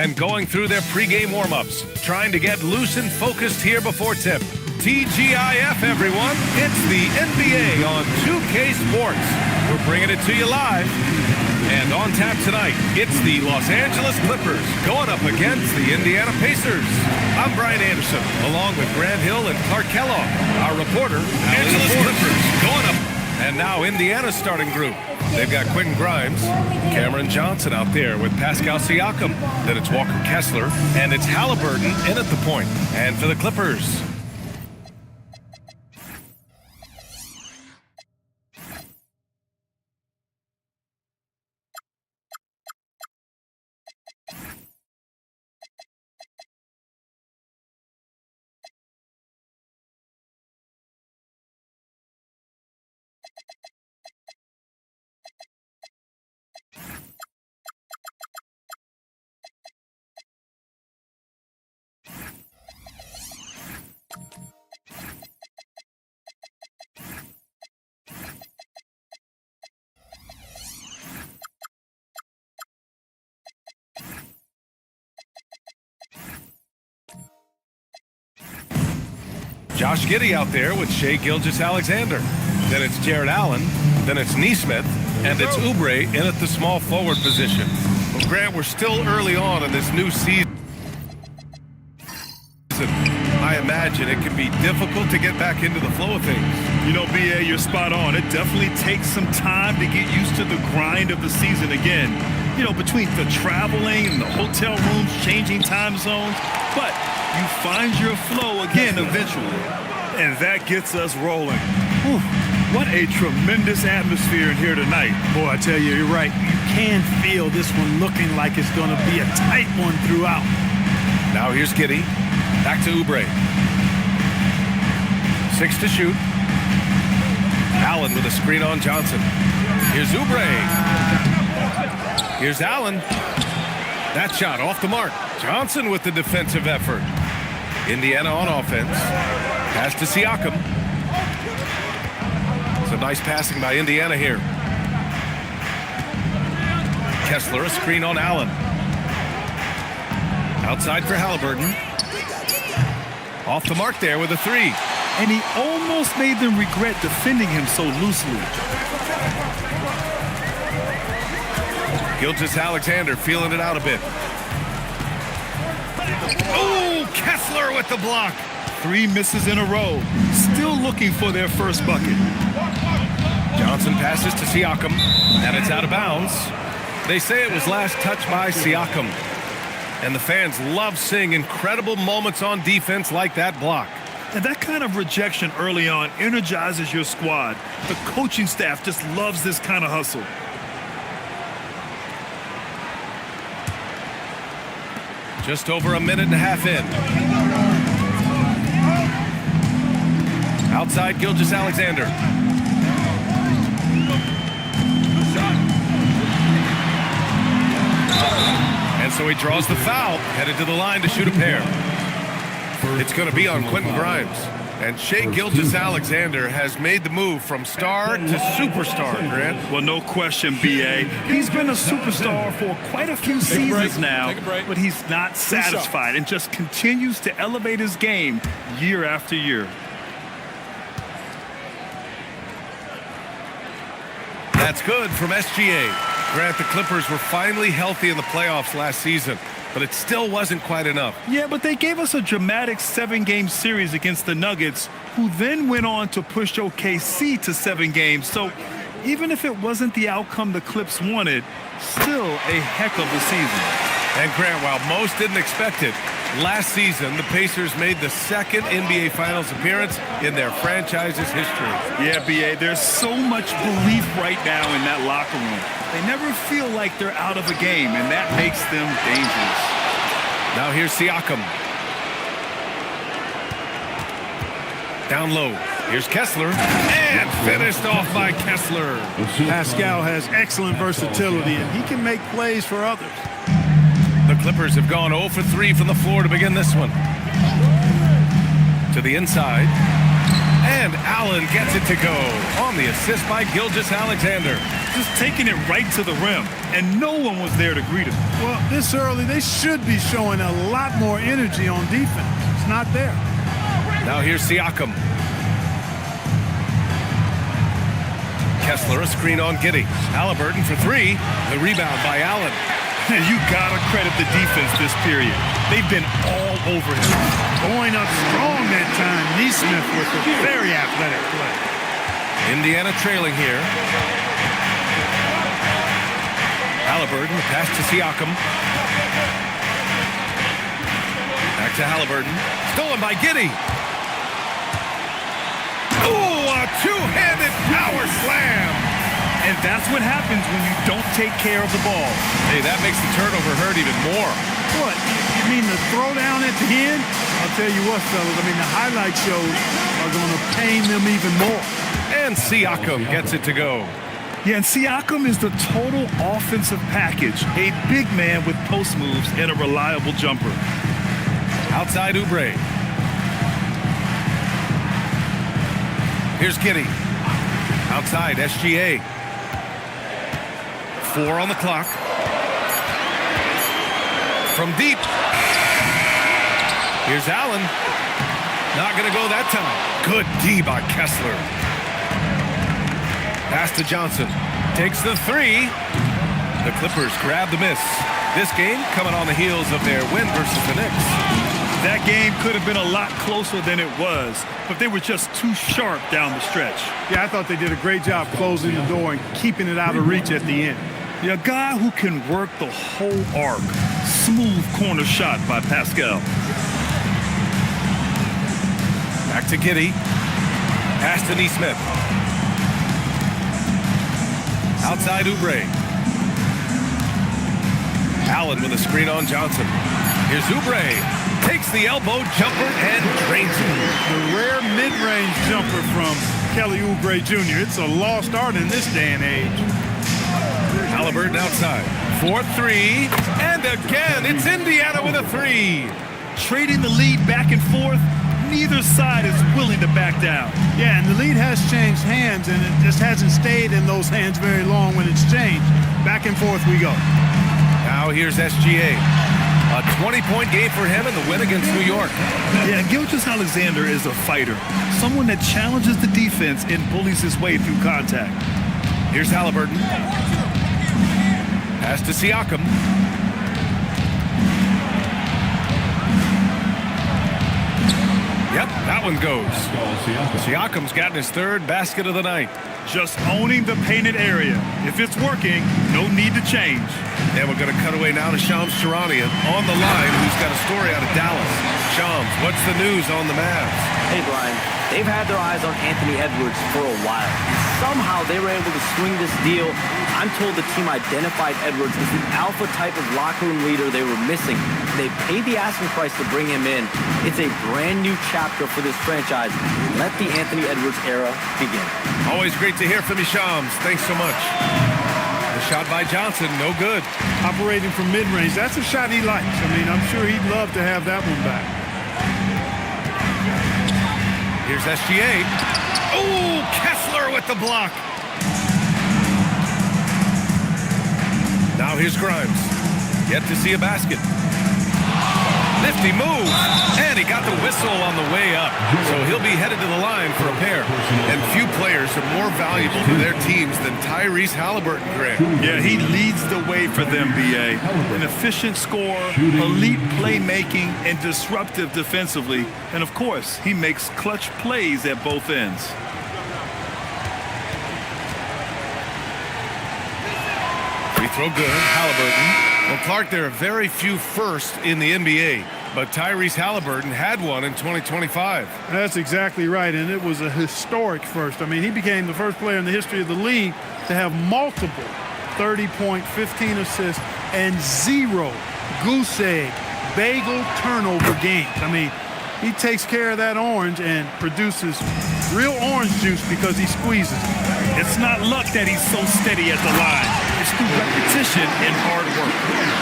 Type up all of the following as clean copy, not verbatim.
and going through their pregame warm-ups, trying to get loose and focused here before tip. TGIF, everyone. It's the NBA on 2K Sports. We're bringing it to you live. And on tap tonight, it's the Los Angeles Clippers going up against the Indiana Pacers. I'm Brian Anderson, along with Grant Hill and Clark Kellogg. Our reporter, Angeles Clippers, going up. And now Indiana's starting group. They've got Quentin Grimes, Cameron Johnson out there with Pascal Siakam. Then it's Walker Kessler, and it's Halliburton in at the point. And for the Clippers, Josh Giddey out there with Shai Gilgeous-Alexander. Then it's Jared Allen. Then it's Nesmith. And it's Oubre in at the small forward position. Well, Grant, we're still early on in this new season. I imagine it can be difficult to get back into the flow of things. You know, B.A., you're spot on. It definitely takes some time to get used to the grind of the season again. You know, between the traveling and the hotel rooms, changing time zones. But you find your flow again eventually. And that gets us rolling. Whew, what a tremendous atmosphere in here tonight. Boy, I tell you, you're right. You can feel this one looking like it's going to be a tight one throughout. Now here's Giddey. Back to Oubre. 6 to shoot. Allen with a screen on Johnson. Here's Oubre. Here's Allen. That shot off the mark. Johnson with the defensive effort. Indiana on offense. Pass to Siakam. Some nice passing by Indiana here. Kessler, a screen on Allen. Outside for Halliburton. Off the mark there with a three. And he almost made them regret defending him so loosely. Gilgeous-Alexander feeling it out a bit. Oh, Kessler with the block. 3 misses in a row. Still looking for their first bucket. Johnson passes to Siakam, and it's out of bounds. They say it was last touched by Siakam. And the fans love seeing incredible moments on defense like that block. And that kind of rejection early on energizes your squad. The coaching staff just loves this kind of hustle. Just over a minute and a half in. Outside Gilgeous-Alexander. And so he draws the foul, headed to the line to shoot a pair. It's going to be on Quentin Grimes. And Shai Gilgeous-Alexander has made the move from star to superstar, Grant. Well, no question, B.A. He's been a superstar for quite a few seasons now, but he's not satisfied and just continues to elevate his game year after year. That's good from SGA. Grant, the Clippers were finally healthy in the playoffs last season, but it still wasn't quite enough. Yeah, but they gave us a dramatic 7-game series against the Nuggets, who then went on to push OKC to 7 games. So even if it wasn't the outcome the Clips wanted, still a heck of a season. And Grant, while most didn't expect it, last season the Pacers made the second NBA Finals appearance in their franchise's history. Yeah, B.A., there's so much belief right now in that locker room. They never feel like they're out of a game, and that makes them dangerous. Now here's Siakam. Down low. Here's Kessler. And finished off by Kessler. Pascal has excellent versatility, and he can make plays for others. The Clippers have gone 0 for 3 from the floor to begin this one. To the inside. And Allen gets it to go on the assist by Gilgeous-Alexander. Just taking it right to the rim, and no one was there to greet him. Well, this early, they should be showing a lot more energy on defense. It's not there. Now here's Siakam. Kessler, a screen on Giddey. Halliburton for three. The rebound by Allen. You gotta credit the defense this period. They've been all over him. Going up strong that time. Neesmith with a very athletic play. Indiana trailing here. Halliburton, pass to Siakam. Back to Halliburton. Stolen by Giddey. Ooh, a two-handed power slam. And that's what happens when you don't take care of the ball. Hey, that makes the turnover hurt even more. What? You mean the throwdown at the end? I'll tell you what, fellas. I mean, the highlight shows are going to pain them even more. And Siakam gets it to go. Yeah, and Siakam is the total offensive package. A big man with post moves and a reliable jumper. Outside Oubre. Here's Giddey. Outside SGA. 4 on the clock. From deep. Here's Allen. Not going to go that time. Good D by Kessler. Pass to Johnson. Takes the three. The Clippers grab the miss. This game coming on the heels of their win versus the Knicks. That game could have been a lot closer than it was, but they were just too sharp down the stretch. Yeah, I thought they did a great job closing the door and keeping it out of reach at the end. Yeah, a guy who can work the whole arc. Smooth corner shot by Pascal. Back to Giddey. Pass to Neesmith. Outside Oubre. Allen with a screen on Johnson. Here's Oubre. Takes the elbow jumper and drains it. The rare mid-range jumper from Kelly Oubre Jr. It's a lost art in this day and age. Halliburton outside. 4-3. And again, it's Indiana with a three. Trading the lead back and forth. Neither side is willing to back down. Yeah, and the lead has changed hands, and it just hasn't stayed in those hands very long when it's changed. Back and forth we go. Now here's SGA. A 20-point game for him in the win against New York. Yeah, Gilgeous-Alexander is a fighter. Someone that challenges the defense and bullies his way through contact. Here's Halliburton. Pass to Siakam. Yep, that one goes. Siakam's gotten his third basket of the night. Just owning the painted area. If it's working, no need to change. And we're going to cut away now to Shams Charania on the line, who's got a story out of Dallas. Shams, what's the news on the Mavs? Hey, Brian. They've had their eyes on Anthony Edwards for a while. Somehow they were able to swing this deal. I'm told the team identified Edwards as the alpha type of locker room leader they were missing. They paid the asking price to bring him in. It's a brand new chapter for this franchise. Let the Anthony Edwards era begin. Always great to hear from you, Shams. Thanks so much. The shot by Johnson, no good. Operating from mid-range, that's a shot he likes. I mean, I'm sure he'd love to have that one back. Here's SGA. Oh, Kessler with the block. Now here's Grimes. Yet to see a basket. Nifty move. And he got the whistle on the way up. So he'll be headed to the line for a pair. And few players are more valuable to their teams than Tyrese Halliburton, Greg. Yeah, he leads the way for them, B.A. An efficient scorer, elite playmaking, and disruptive defensively. And, of course, he makes clutch plays at both ends. Free throw good. Halliburton. Well, Clark, there are very few firsts in the NBA, but Tyrese Halliburton had one in 2025. That's exactly right, and it was a historic first. I mean, he became the first player in the history of the league to have multiple 30-point, 15 assists, and 0 goose egg, bagel turnover games. I mean, he takes care of that orange and produces real orange juice because he squeezes it. It's not luck that he's so steady at the line. It's through repetition and hard work.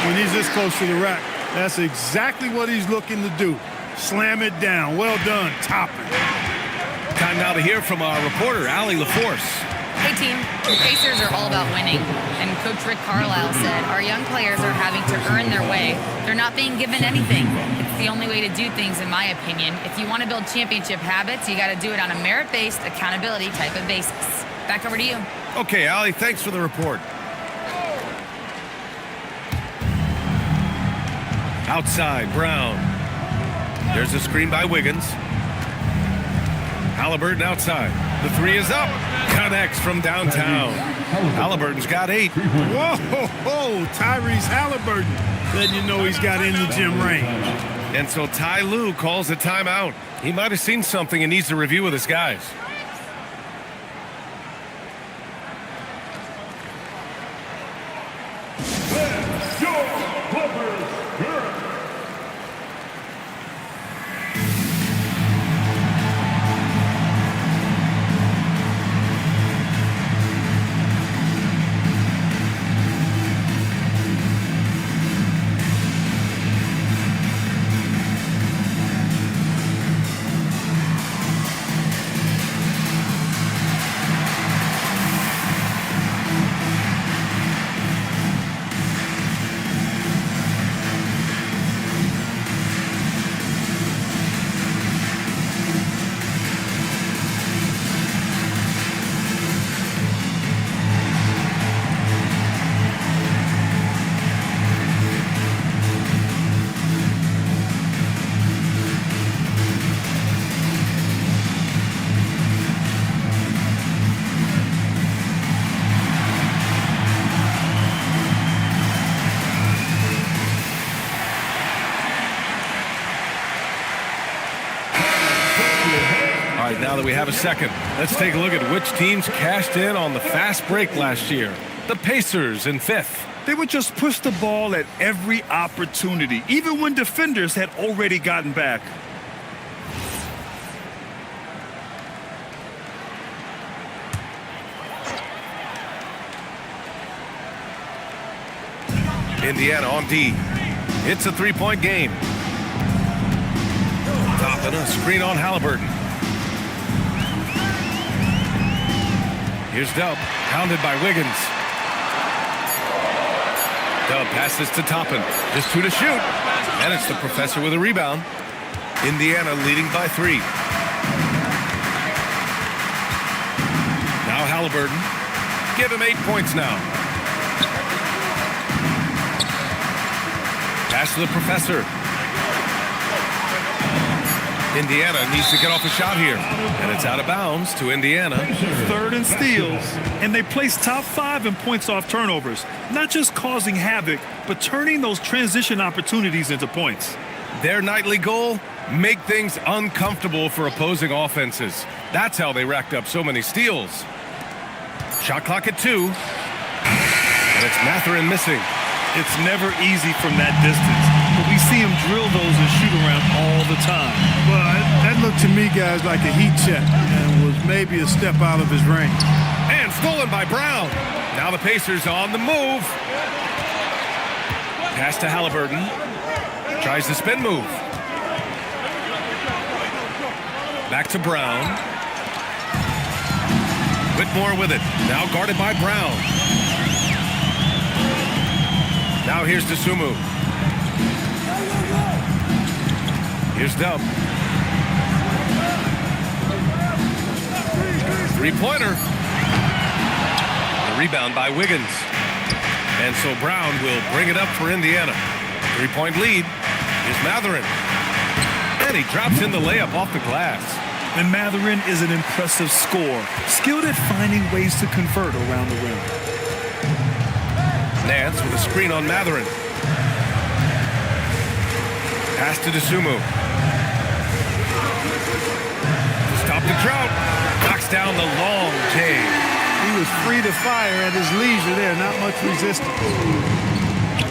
When he's this close to the rack, that's exactly what he's looking to do. Slam it down. Well done, Toppin. Time now to hear from our reporter, Allie LaForce. Hey team, the Pacers are all about winning. And Coach Rick Carlisle said, our young players are having to earn their way. They're not being given anything. It's the only way to do things, in my opinion. If you want to build championship habits, you got to do it on a merit-based, accountability type of basis. Back over to you. Okay, Allie, thanks for the report. Outside, Brown. There's a screen by Wiggins. Halliburton outside. The three is up. Connects from downtown. Halliburton's got 8. Whoa, Tyrese Halliburton letting you know he's got in the gym range. And so Ty Lue calls a timeout. He might have seen something and needs to review with his guys. Now that we have a second, let's take a look at which teams cashed in on the fast break last year. The Pacers in 5th. They would just push the ball at every opportunity, even when defenders had already gotten back. Indiana on D. It's a 3-point game. Toppin, a screen on Halliburton. Here's Dub, pounded by Wiggins. Dub passes to Toppin, just 2 to shoot. And it's the professor with a rebound. Indiana leading by 3. Now Halliburton. Give him 8 points now. Pass to the professor. Indiana needs to get off a shot here. And it's out of bounds to Indiana. 3rd and steals. And they place top 5 in points off turnovers. Not just causing havoc, but turning those transition opportunities into points. Their nightly goal, make things uncomfortable for opposing offenses. That's how they racked up so many steals. Shot clock at 2. And it's Mathurin missing. It's never easy from that distance, but we see him drill those and shoot around all the time. Well, that looked to me, guys, like a heat check and was maybe a step out of his range. And stolen by Brown. Now the Pacers on the move. Pass to Halliburton. Tries the spin move. Back to Brown. Whitmore with it. Now guarded by Brown. Now here's Dosunmu. Here's Dub. 3-pointer. The rebound by Wiggins. And so Brown will bring it up for Indiana. 3-point lead. Here's Mathurin. And he drops in the layup off the glass. And Mathurin is an impressive scorer, skilled at finding ways to convert around the rim. Nance with a screen on Mathurin. Pass to Dosunmu. Stop the drought. Knocks down the long J. He was free to fire at his leisure there, not much resistance.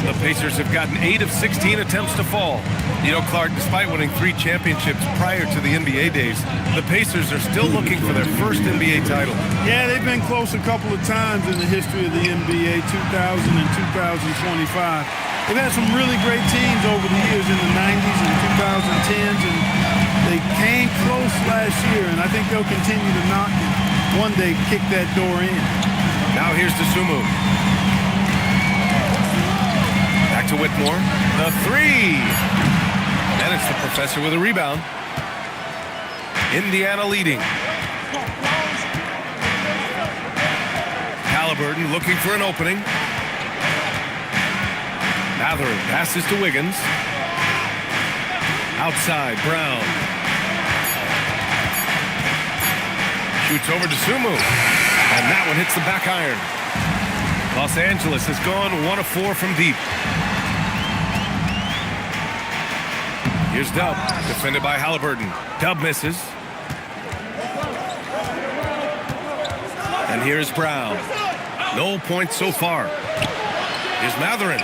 The Pacers have gotten 8 of 16 attempts to fall. You know, Clark, despite winning 3 championships prior to the NBA days, the Pacers are still looking for their first NBA title. Yeah, they've been close a couple of times in the history of the NBA, 2000 and 2025. They've had some really great teams over the years in the 90s and 2010s, and They came close last year, and I think they'll continue to knock and one day kick that door in. Now here's Dosunmu. Back to Whitmore. The three. And it's the professor with a rebound. Indiana leading. Halliburton looking for an opening. Matherin passes to Wiggins. Outside, Brown. Shoots over to Sumu. And that one hits the back iron. Los Angeles has gone 1 of 4 from deep. Here's Dub, defended by Halliburton. Dub misses. And here's Brown. No points so far. Here's Matherin.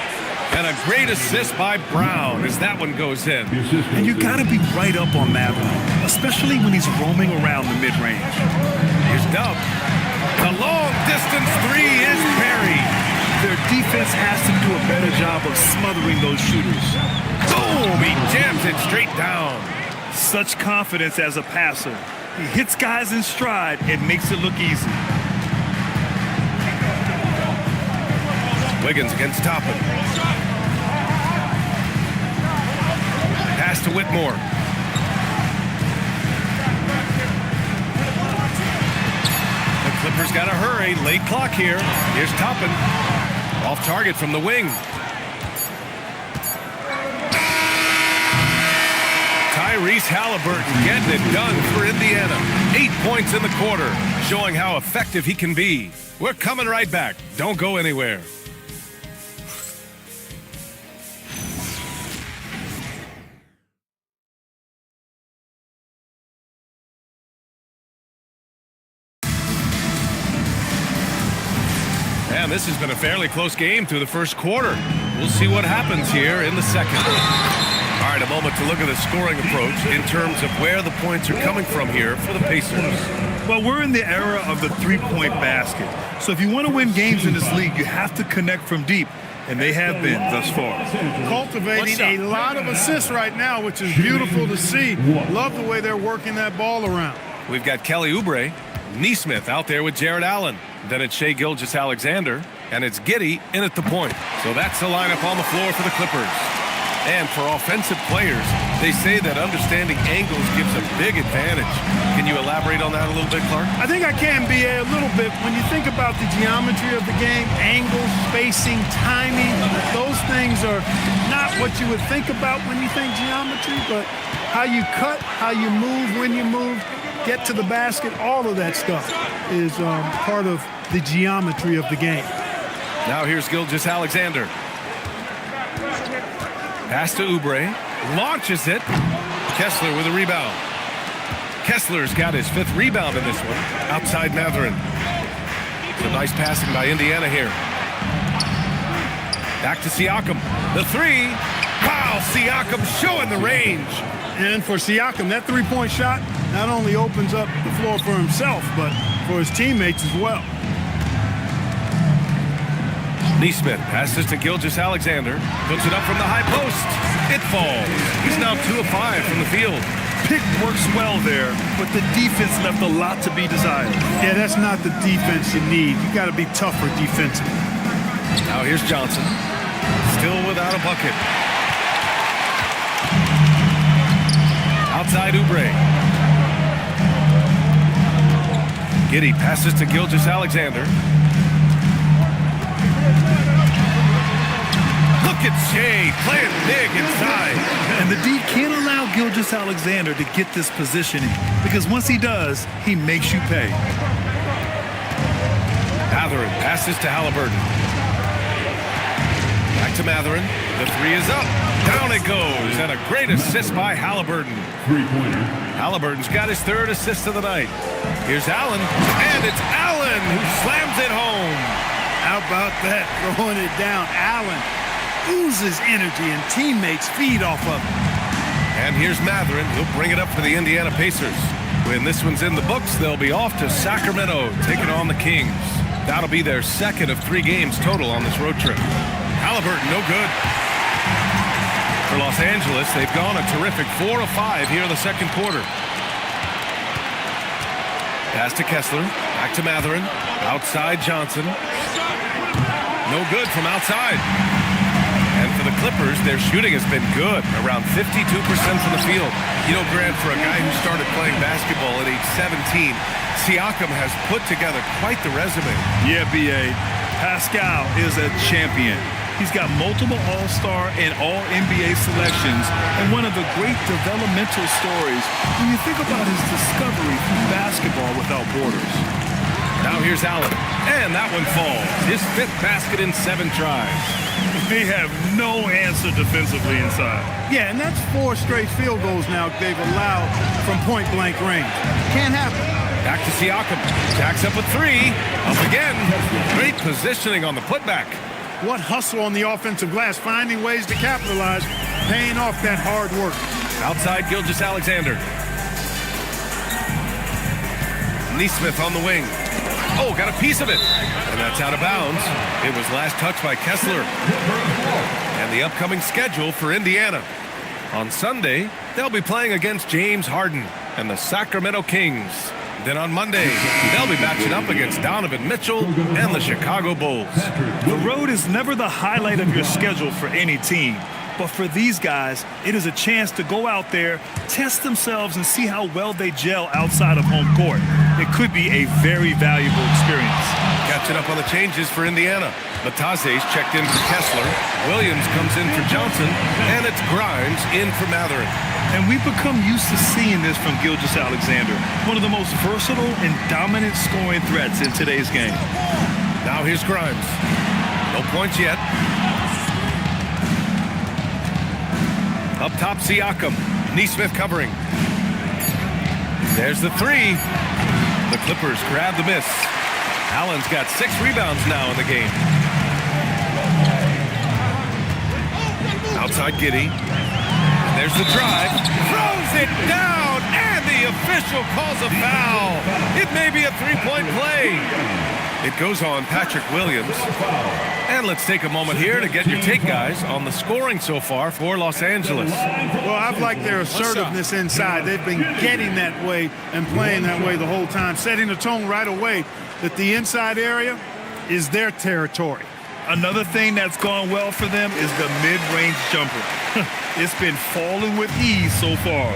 And a great assist by Brown as that one goes in. And you got to be right up on Matherin, especially when he's roaming around the mid-range. Here's Dub. The long-distance three is buried. Their defense has to do a better job of smothering those shooters. Boom! He jams it straight down. Such confidence as a passer. He hits guys in stride and makes it look easy. Wiggins against Toppin. Pass to Whitmore. The Clippers got to hurry. Late clock here. Here's Toppin. Off target from the wing. Tyrese Halliburton getting it done for Indiana. 8 points in the quarter, showing how effective he can be. We're coming right back. Don't go anywhere. And this has been a fairly close game through the first quarter. We'll see what happens here in the second. All right, a moment to look at the scoring approach in terms of where the points are coming from here for the Pacers. Well, we're in the era of the three-point basket. So if you want to win games in this league, you have to connect from deep, and they have been thus far. Cultivating a lot of assists right now, which is beautiful to see. Love the way they're working that ball around. We've got Kelly Oubre, Neesmith out there with Jared Allen. Then it's Shai Gilgeous-Alexander, and it's Giddey in at the point. So that's the lineup on the floor for the Clippers. And for offensive players, they say that understanding angles gives a big advantage. Can you elaborate on that a little bit, Clark? I think I can, B.A., a little bit. When you think about the geometry of the game, angles, spacing, timing, those things are not what you would think about when you think geometry, but how you cut, how you move, when you move, get to the basket, all of that stuff is part of the geometry of the game. Now here's Gilgeous-Alexander. Pass to Oubre. Launches it. Kessler with a rebound. Kessler's got his 5th rebound in this one. Outside Matherin. Some nice passing by Indiana here. Back to Siakam. The three. Wow, Siakam showing the range. And for Siakam, that three-point shot not only opens up the floor for himself, but for his teammates as well. Neesmith passes to Gilgeous-Alexander. Puts it up from the high post. It falls. He's now 2 of 5 from the field. Pick works well there, but the defense left a lot to be desired. Yeah, that's not the defense you need. You got to be tougher defensively. Now here's Johnson. Still without a bucket. Outside Oubre. Giddey passes to Gilgeous-Alexander. Look at Shai playing big inside. And the D can't allow Gilgeous-Alexander to get this positioning, because once he does, he makes you pay. Matherin passes to Halliburton. Back to Matherin. The three is up. Down it goes. And a great assist by Halliburton. Three-pointer. Halliburton's got his 3rd assist of the night. Here's Allen. And it's Allen who slams it home. How about that? Throwing it down. Allen oozes energy and teammates feed off of it. And here's Matherin. He'll bring it up for the Indiana Pacers. When this one's in the books, they'll be off to Sacramento, taking on the Kings. That'll be their 2nd of 3 games total on this road trip. Halliburton, no good. For Los Angeles, they've gone a terrific 4 of 5 here in the second quarter. Pass to Kessler, back to Matherin, outside Johnson. No good from outside. And for the Clippers, their shooting has been good, around 52% from the field. You know, Grant, for a guy who started playing basketball at age 17, Siakam has put together quite the resume. Yeah, B.A. Pascal is a champion. He's got multiple All-Star and All-NBA selections, and one of the great developmental stories when you think about his discovery through basketball without borders. Now here's Allen, and that one falls. His 5th basket in 7 tries. They have no answer defensively inside. Yeah, and that's 4 straight field goals now they've allowed from point-blank range. Can't happen. Back to Siakam. Jacks up a 3. Up again. Great positioning on the putback. What hustle on the offensive glass, finding ways to capitalize, paying off that hard work. Outside Gilgeous-Alexander. Neesmith on the wing. Oh, got a piece of it. And that's out of bounds. It was last touched by Kessler. And the upcoming schedule for Indiana. On Sunday, they'll be playing against James Harden and the Sacramento Kings. Then on Monday, they'll be matching up against Donovan Mitchell and the Chicago Bulls. The road is never the highlight of your schedule for any team. But for these guys, it is a chance to go out there, test themselves, and see how well they gel outside of home court. It could be a very valuable experience. Catching up on the changes for Indiana. Matase's checked in for Kessler. Williams comes in for Johnson. And it's Grimes in for Matherin. And we've become used to seeing this from Gilgeous-Alexander, one of the most versatile and dominant scoring threats in today's game. Now here's Grimes. No points yet. Up top, Siakam. Neesmith covering. There's the 3. The Clippers grab the miss. Allen's got 6 rebounds now in the game. Outside Giddey. There's the drive. Throws it down, and the official calls a foul. It may be a 3-point play. It goes on Patrick Williams. And let's take a moment here to get your take, guys, on the scoring so far for Los Angeles. Well, I've liked their assertiveness inside. They've been getting that way and playing that way the whole time, setting the tone right away that the inside area is their territory. Another thing that's gone well for them is the mid-range jumper. It's been falling with ease so far.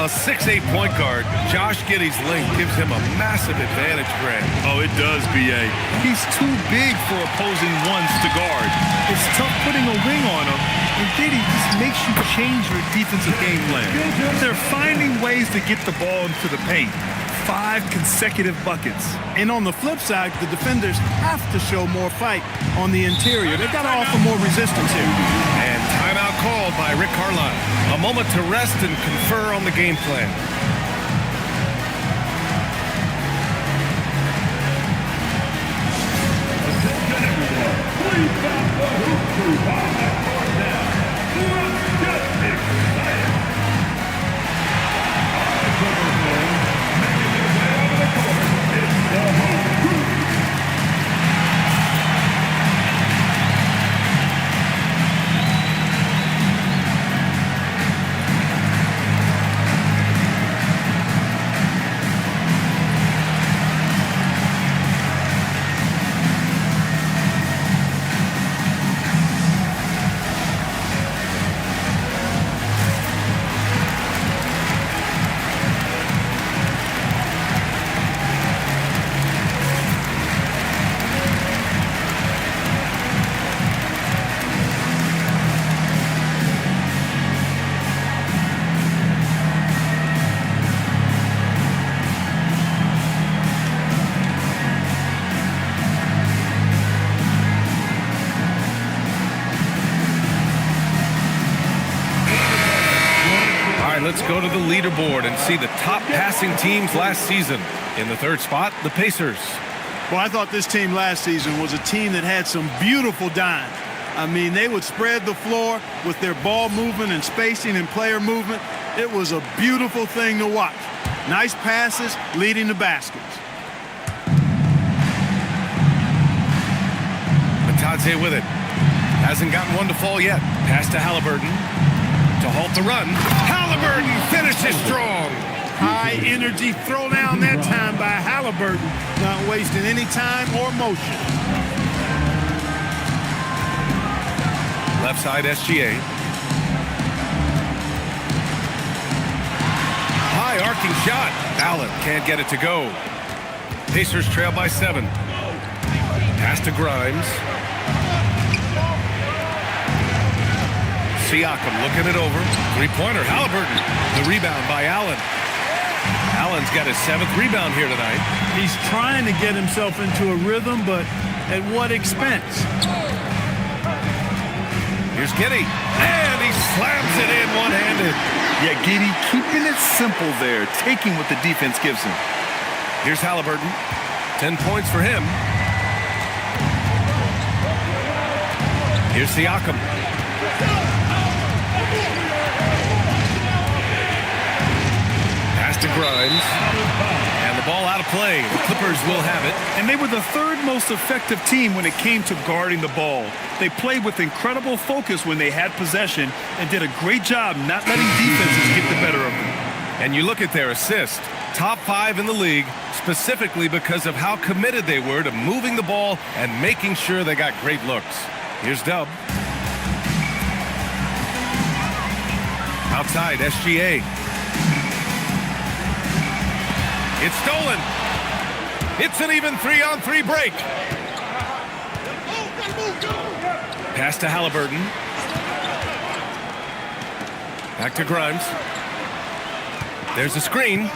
A 6'8" point guard, Josh Giddey's length gives him a massive advantage, Grant. Oh, it does, B.A. He's too big for opposing ones to guard. It's tough putting a wing on him, and Giddey just makes you change your defensive game plan. They're finding ways to get the ball into the paint. 5 consecutive buckets. And on the flip side, the defenders have to show more fight on the interior. They've got to offer more resistance here. And timeout called by Rick Carlisle. A moment to rest and confer on the game plan. Let's go to the leaderboard and see the top passing teams last season. In the 3rd spot, the Pacers. Well, I thought this team last season was a team that had some beautiful dime. I mean, they would spread the floor with their ball movement and spacing and player movement. It was a beautiful thing to watch. Nice passes leading to baskets. Matadze with it. Hasn't gotten one to fall yet. Pass to Halliburton. to halt the run. Halliburton finishes strong. High energy throw down that time by Halliburton, not wasting any time or motion. Left side SGA. High arcing shot. Allen can't get it to go. Pacers trail by 7. Pass to Grimes. Siakam looking it over. Three-pointer. Halliburton. The rebound by Allen. Allen's got his 7th rebound here tonight. He's trying to get himself into a rhythm, but at what expense? Here's Giddey. And he slams it in one-handed. Yeah, Giddey keeping it simple there, taking what the defense gives him. Here's Halliburton. 10 points for him. Here's Siakam. Pass to Grimes. And the ball out of play. The Clippers will have it. And they were the 3rd most effective team when it came to guarding the ball. They played with incredible focus when they had possession and did a great job not letting defenses get the better of them. And you look at their assist. Top 5 in the league, specifically because of how committed they were to moving the ball and making sure they got great looks. Here's Dub. Outside, SGA. It's stolen. It's an even 3-on-3 break. Pass to Halliburton. Back to Grimes. There's a screen.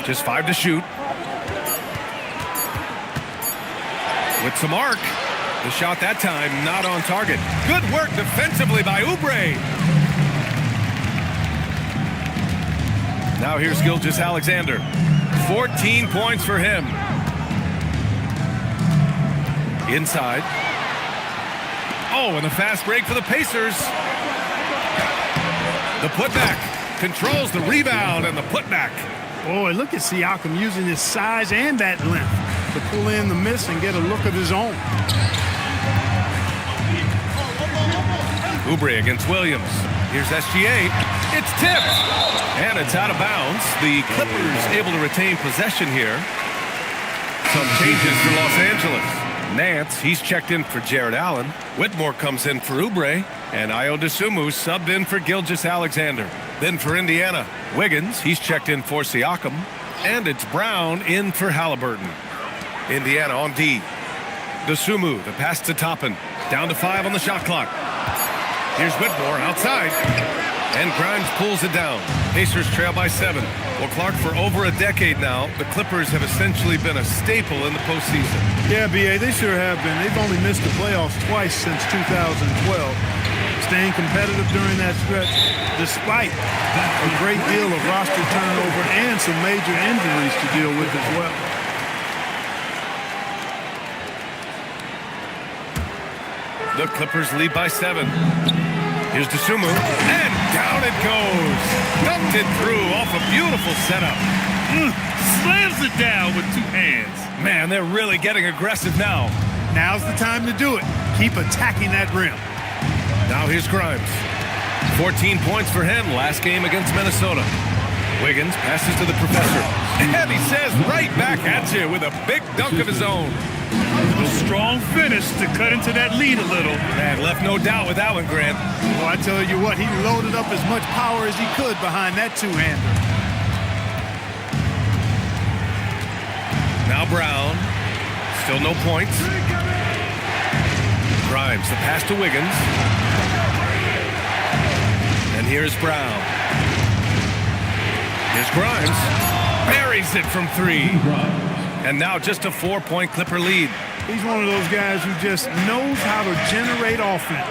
Just 5 to shoot. With some arc. The shot that time not on target. Good work defensively by Oubre. Now here's Gilgeous-Alexander. 14 points for him. Inside. Oh, and a fast break for the Pacers. The putback. Controls the rebound and the putback. Boy, look at Siakam using his size and that length to pull in the miss and get a look of his own. Oubre against Williams. Here's SGA. It's tipped. And it's out of bounds. The Clippers able to retain possession here. Some changes for Los Angeles. Nance, he's checked in for Jared Allen. Whitmore comes in for Oubre. And Ayo Dosunmu subbed in for Gilgeous-Alexander. Then for Indiana, Wiggins, he's checked in for Siakam. And it's Brown in for Halliburton. Indiana on D. Dosunmu, the pass to Toppin. Down to 5 on the shot clock. Here's Whitmore outside. And Grimes pulls it down. Pacers trail by 7. Well, Clark, for over a decade now, the Clippers have essentially been a staple in the postseason. Yeah, B.A., they sure have been. They've only missed the playoffs twice since 2012. Staying competitive during that stretch, despite a great deal of roster turnover and some major injuries to deal with as well. The Clippers lead by 7. Here's Dosunmu, and down it goes. Dumped it through off a beautiful setup. Slams it down with 2 hands. Man, they're really getting aggressive now. Now's the time to do it. Keep attacking that rim. Now here's Grimes. 14 points for him last game against Minnesota. Wiggins passes to the professor. And he says right back at you with a big dunk of his own. A strong finish to cut into that lead a little. Man, left no doubt with that one, Grant. Well, I tell you what, he loaded up as much power as he could behind that 2-hander. Now Brown. Still no points. Grimes, the pass to Wiggins. And here's Brown. Here's Grimes. Buries it from 3. And now just a 4-point Clipper lead. He's one of those guys who just knows how to generate offense.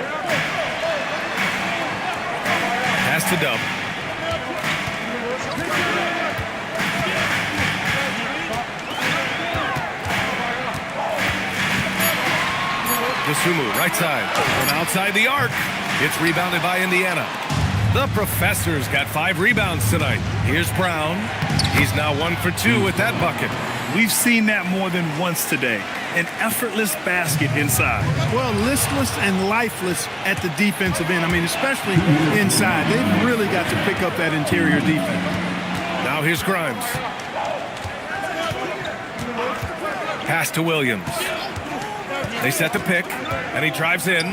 Pass to Dub. Dosunmu, right side. From outside the arc. It's rebounded by Indiana. The Professor's got 5 rebounds tonight. Here's Brown. He's now 1 for 2 with that bucket. We've seen that more than once today. An effortless basket inside. Well, listless and lifeless at the defensive end. I mean, especially inside. They've really got to pick up that interior defense. Now here's Grimes. Pass to Williams. They set the pick, and he drives in.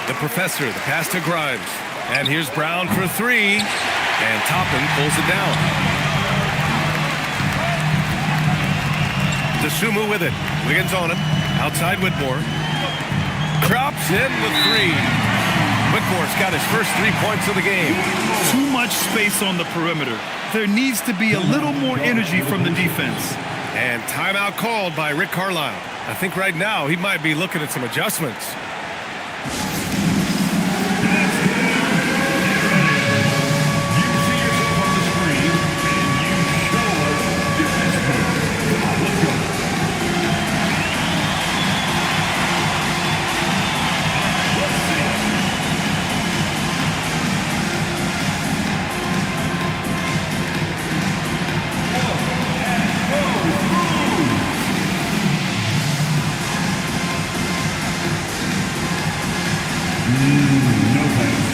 The professor, the pass to Grimes. And here's Brown for three. And Toppin pulls it down. DeSumo with it. Wiggins on him. Outside Whitmore. Drops in the three. Whitmore's got his first 3 points of the game. Too much space on the perimeter. There needs to be a little more energy from the defense. And timeout called by Rick Carlisle. I think right now he might be looking at some adjustments. No thanks.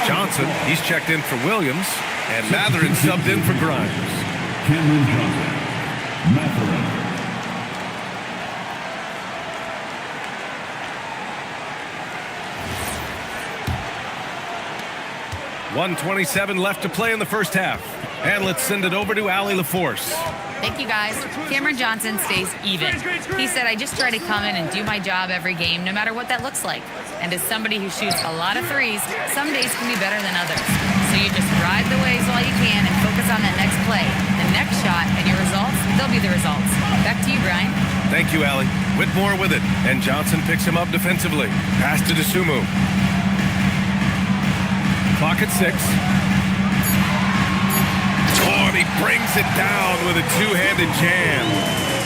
Johnson, he's checked in for Williams, and Matherin subbed in for Grimes. Cameron Johnson, Matherin. .127 left to play in the first half. And let's send it over to Allie LaForce. Thank you, guys. Cameron Johnson stays even. He said, I just try to come in and do my job every game, no matter what that looks like. And as somebody who shoots a lot of threes, some days can be better than others. So you just ride the waves while you can and focus on that next play. The next shot and your results, they'll be the results. Back to you, Brian. Thank you, Allie. Whitmore with it, and Johnson picks him up defensively. Pass to DeSumo. Clock at 6. Oh, and he brings it down with a two-handed jam.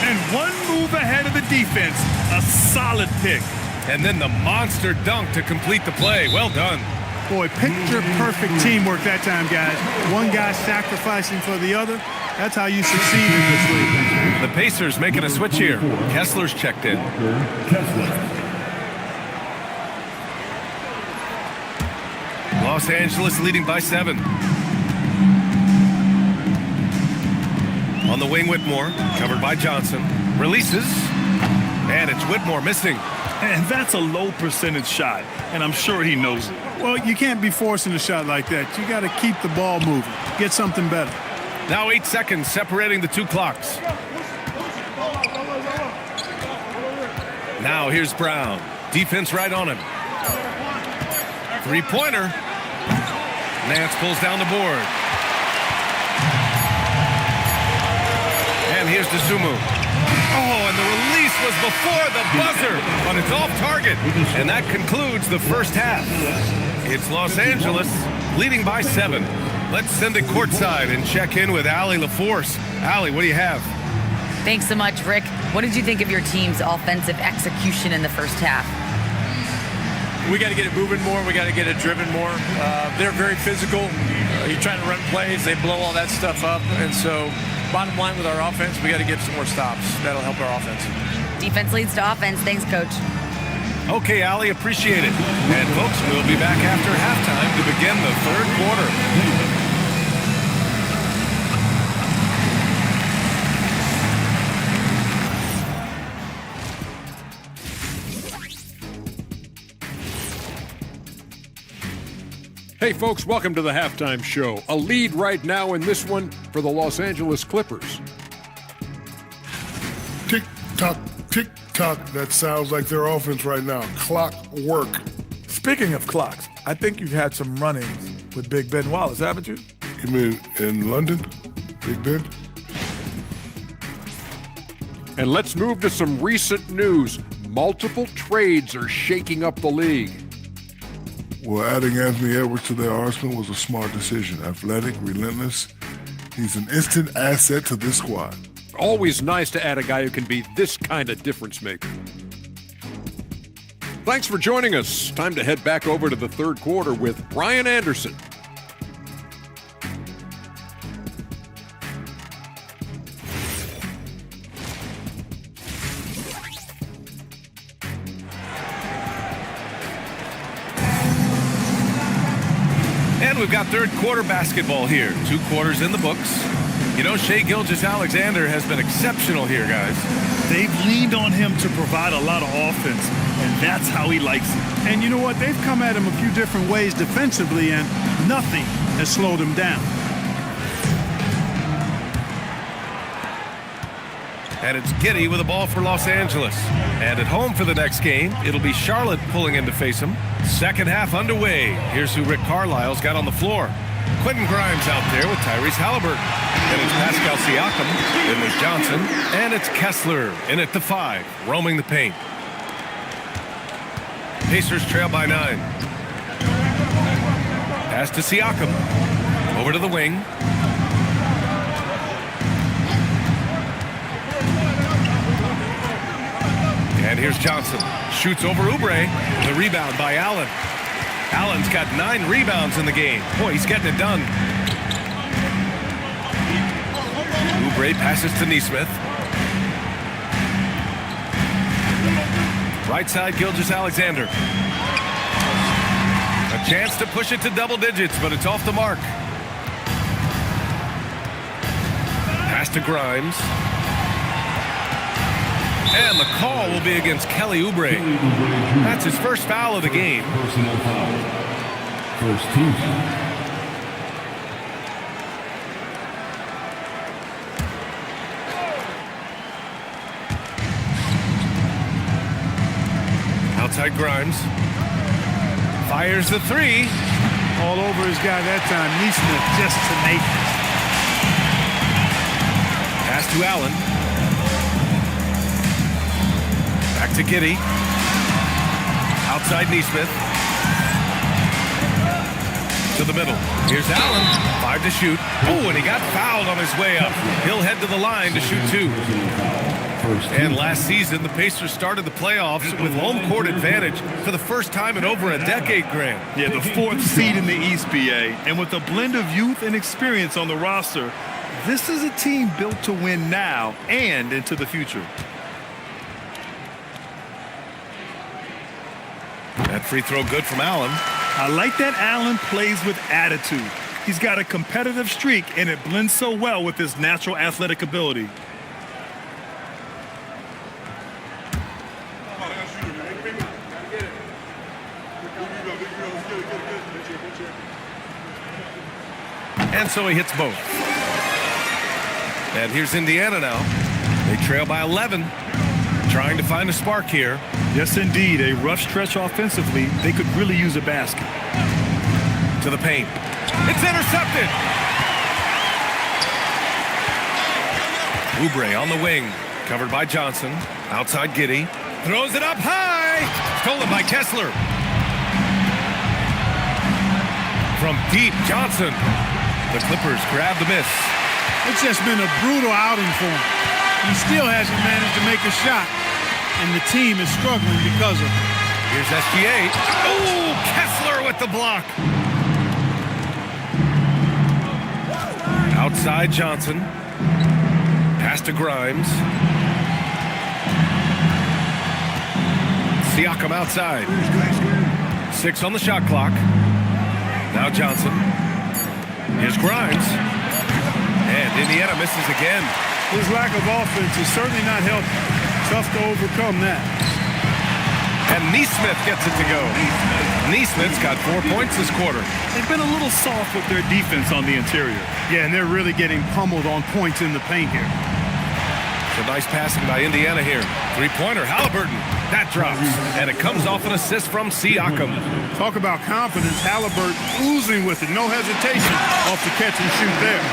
And one move ahead of the defense. A solid pick. And then the monster dunk to complete the play. Well done. Boy, picture-perfect teamwork that time, guys. One guy sacrificing for the other. That's how you succeed in this league. The Pacers making a switch here. Kessler's checked in. Los Angeles leading by 7. On the wing, Whitmore, covered by Johnson. Releases, and it's Whitmore missing. And that's a low percentage shot, and I'm sure he knows it. Well, you can't be forcing a shot like that. You got to keep the ball moving. Get something better. Now 8 seconds separating the two clocks. Now here's Brown. Defense right on him. Three-pointer. Nance pulls down the board. And here's DeSumo. Oh, and the release was before the buzzer, but it's off target. And that concludes the first half. It's Los Angeles leading by 7. Let's send it courtside and check in with Allie LaForce. Allie, what do you have? Thanks so much, Rick. What did you think of your team's offensive execution in the first half? We got to get it moving more. We got to get it driven more. They're very physical. You're trying to run plays. They blow all that stuff up. And so bottom line with our offense, we got to get some more stops. That'll help our offense. Defense leads to offense. Thanks, Coach. Okay, Allie, appreciate it. And folks, we'll be back after halftime to begin the third quarter. Hey folks, welcome to the halftime show. A lead right now in this one for the Los Angeles Clippers. Tick-tock, tick-tock. That sounds like their offense right now. Clock work. Speaking of clocks, I think you've had some run-ins with Big Ben Wallace, haven't you? You mean in London, Big Ben? And let's move to some recent news. Multiple trades are shaking up the league. Well, adding Anthony Edwards to their arsenal was a smart decision. Athletic, relentless. He's an instant asset to this squad. Always nice to add a guy who can be this kind of difference maker. Thanks for joining us. Time to head back over to the third quarter with Brian Anderson. And we've got third quarter basketball here. 2 quarters in the books. You know, Shai Gilgeous-Alexander has been exceptional here, guys. They've leaned on him to provide a lot of offense, and that's how he likes it. And you know what? They've come at him a few different ways defensively, and nothing has slowed him down. And it's Giddey with the ball for Los Angeles. And at home for the next game, it'll be Charlotte pulling in to face him. Second half underway. Here's who Rick Carlisle's got on the floor. Quentin Grimes out there with Tyrese Halliburton. Then it's Pascal Siakam. Then there's Johnson. And it's Kessler in at the 5, roaming the paint. Pacers trail by 9. Pass to Siakam. Over to the wing. And here's Johnson. Shoots over Oubre. The rebound by Allen. Allen's got 9 rebounds in the game. Boy, he's getting it done. Oubre passes to Nesmith. Right side, Gilgeous-Alexander. A chance to push it to double digits, but it's off the mark. Pass to Grimes. And the call will be against Kelly Oubre. That's his first foul of the game. Personal foul. First team foul. Outside Grimes. Fires the 3. All over his guy that time. Nesmith just tenacious. Pass to Allen. Back to Giddey. Outside Nesmith. To the middle. Here's Allen. 5 to shoot. Oh, and he got fouled on his way up. He'll head to the line to shoot 2. And last season, the Pacers started the playoffs with home court advantage for the first time in over a decade, Graham. Yeah, the 4th seed in the East, BA. And with a blend of youth and experience on the roster, this is a team built to win now and into the future. That free throw good from Allen. I like that Allen plays with attitude. He's got a competitive streak, and it blends so well with his natural athletic ability. And so he hits both. And here's Indiana now. They trail by 11. Trying to find a spark here. Yes, indeed. A rough stretch offensively. They could really use a basket. To the paint. It's intercepted. Oubre on the wing. Covered by Johnson. Outside Giddey. Throws it up high. Stolen by Kessler. From deep, Johnson. The Clippers grab the miss. It's just been a brutal outing for him. He still hasn't managed to make a shot, and the team is struggling because of it. Here's SGA. Oh, Kessler with the block. Outside Johnson. Pass to Grimes. Siakam outside. 6 on the shot clock. Now Johnson. Here's Grimes. And Indiana misses again. His lack of offense is certainly not helping. Tough to overcome that. And Nesmith gets it to go. Nesmith's got 4 points this quarter. They've been a little soft with their defense on the interior. Yeah, and they're really getting pummeled on points in the paint here. Some nice passing by Indiana here. Three-pointer, Halliburton. That drops, and it comes off an assist from Siakam. Talk about confidence. Halliburton oozing with it. No hesitation off the catch and shoot there.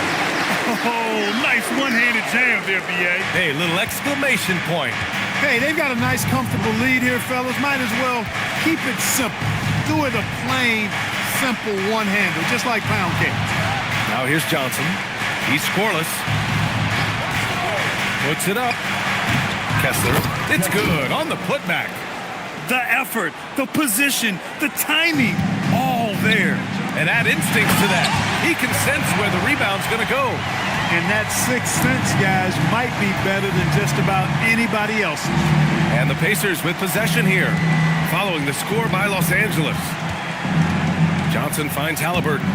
Oh, nice one-handed jam there, B.A. Hey, little exclamation point. Hey, they've got a nice, comfortable lead here, fellas. Might as well keep it simple. Do it a plain, simple one-hander, just like pound cake. Now here's Johnson. He's scoreless. Puts it up. Kessler. It's good on the putback. The effort, the position, the timing, all there. And add instincts to that. He can sense where the rebound's going to go. And that sixth sense, guys, might be better than just about anybody else. And the Pacers with possession here, following the score by Los Angeles. Johnson finds Halliburton.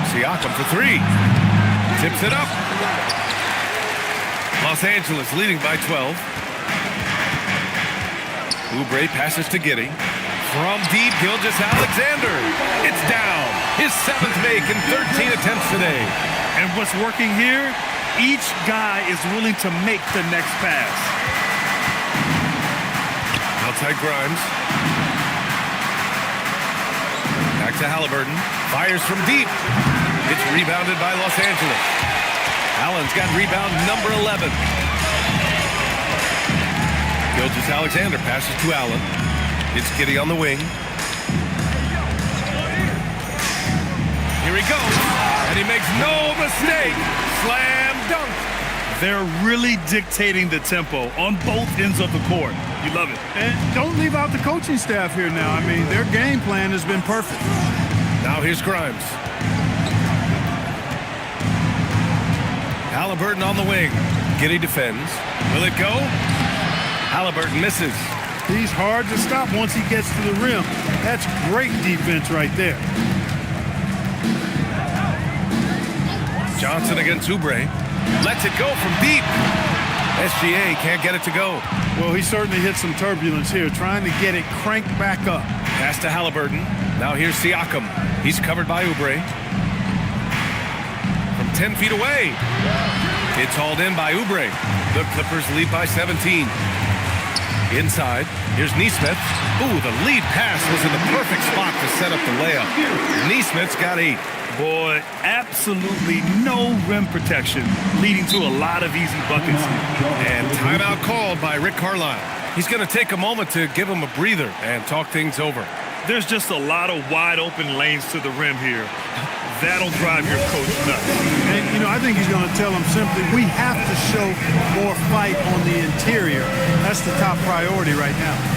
Siakam for three. Tips it up. Los Angeles leading by 12. Oubre passes to Giddey. From deep, Gilgeous-Alexander. It's down. His seventh make in 13 attempts today. And what's working here, each guy is willing to make the next pass. Outside Grimes. Back to Halliburton. Fires from deep. It's rebounded by Los Angeles. Allen's got rebound number 11. Gilgeous-Alexander passes to Allen. It's Giddey on the wing. Here he goes. And he makes no mistake. Slam dunk. They're really dictating the tempo on both ends of the court. You love it. And don't leave out the coaching staff here now. I mean, their game plan has been perfect. Now here's Grimes. Halliburton on the wing. Giddey defends. Will it go? Halliburton misses. He's hard to stop once he gets to the rim. That's great defense right there. Johnson against Oubre. Lets it go from deep. SGA can't get it to go. Well, he certainly hit some turbulence here, trying to get it cranked back up. Pass to Halliburton. Now here's Siakam. He's covered by Oubre. From 10 feet away. It's hauled in by Oubre. The Clippers lead by 17. Inside, here's Nesmith. Ooh, the lead pass was in the perfect spot to set up the layup. Nesmith's got 8. Boy, absolutely no rim protection, leading to a lot of easy buckets. And timeout called by Rick Carlisle. He's going to take a moment to give him a breather and talk things over. There's just a lot of wide open lanes to the rim here. That'll drive your coach nuts. And, you know, I think he's going to tell them simply, we have to show more fight on the interior. That's the top priority right now.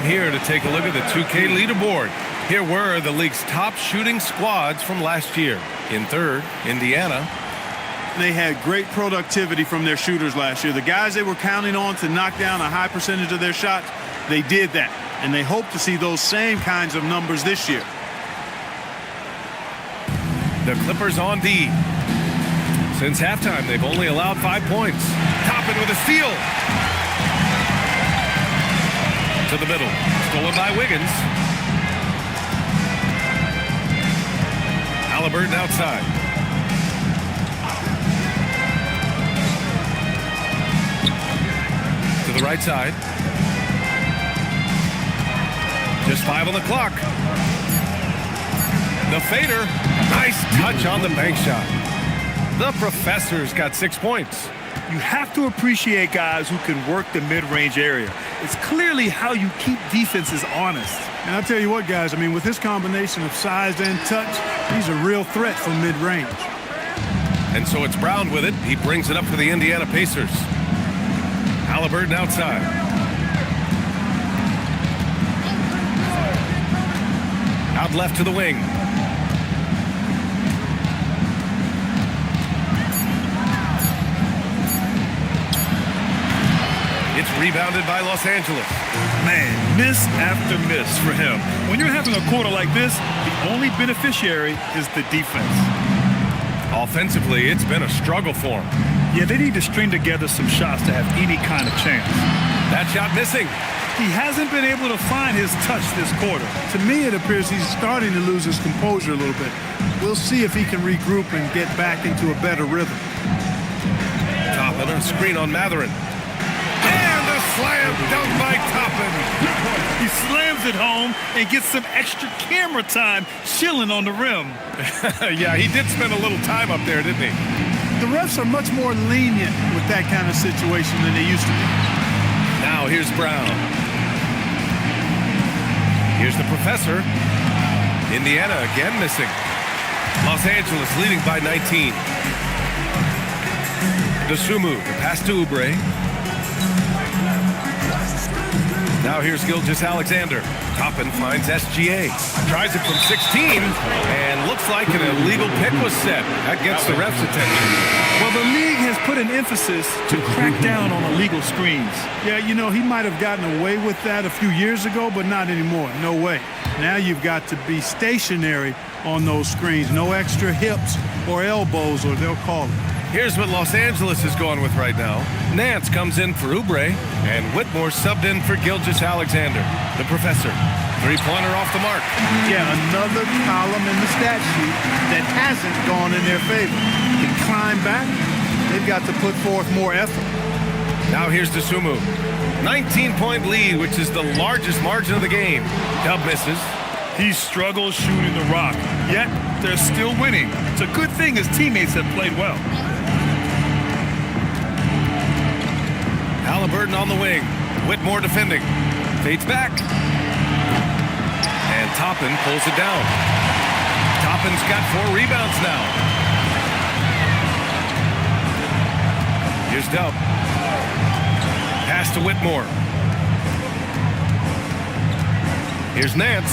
Here to take a look at the 2K leaderboard. Here were the league's top shooting squads from last year. In third, Indiana. They had great productivity from their shooters last year. The guys they were counting on to knock down a high percentage of their shots, they did that. And they hope to see those same kinds of numbers this year. The Clippers on D. Since halftime, they've only allowed 5 points. Toppin with a steal. To the middle. Stolen by Wiggins. Halliburton outside. To the right side. Just 5 on the clock. The fader. Nice touch on the bank shot. The Professor's got 6 points. You have to appreciate guys who can work the mid-range area. It's clearly how you keep defenses honest. And I'll tell you what, guys, I mean, with his combination of size and touch, he's a real threat from mid-range. And so it's Brown with it. He brings it up for the Indiana Pacers. Halliburton outside. Out left to the wing. It's rebounded by Los Angeles. Man, miss after miss for him. When you're having a quarter like this, the only beneficiary is the defense. Offensively, it's been a struggle for him. Yeah, they need to string together some shots to have any kind of chance. That shot missing. He hasn't been able to find his touch this quarter. To me, it appears he's starting to lose his composure a little bit. We'll see if he can regroup and get back into a better rhythm. Toppin, a screen on Matherin. And a slam dunk by Toppin. He slams it home and gets some extra camera time chilling on the rim. Yeah, he did spend a little time up there, didn't he? The refs are much more lenient with that kind of situation than they used to be. Now here's Brown. Here's the professor. Indiana again missing. Los Angeles leading by 19. Dosunmu, the pass to Oubre. Now here's Gilgeous-Alexander. Toppin finds SGA. Tries it from 16, and looks like an illegal pick was set. That gets the ref's attention. Well, the league has put an emphasis to crack down on illegal screens. Yeah, you know, he might have gotten away with that a few years ago, but not anymore. No way. Now you've got to be stationary on those screens. No extra hips or elbows, or they'll call it. Here's what Los Angeles is going with right now. Nance comes in for Oubre, and Whitmore subbed in for Gilgeous-Alexander. The professor. Three-pointer off the mark. Yeah, another column in the stat sheet that hasn't gone in their favor. To climb back, they've got to put forth more effort. Now here's Dosunmu. 19-point lead, which is the largest margin of the game. Dub misses. He struggles shooting the rock, yet they're still winning. It's a good thing his teammates have played well. Halliburton on the wing. Whitmore defending. Fades back. And Toppin pulls it down. Toppin's got 4 rebounds now. Here's Dub. Pass to Whitmore. Here's Nance.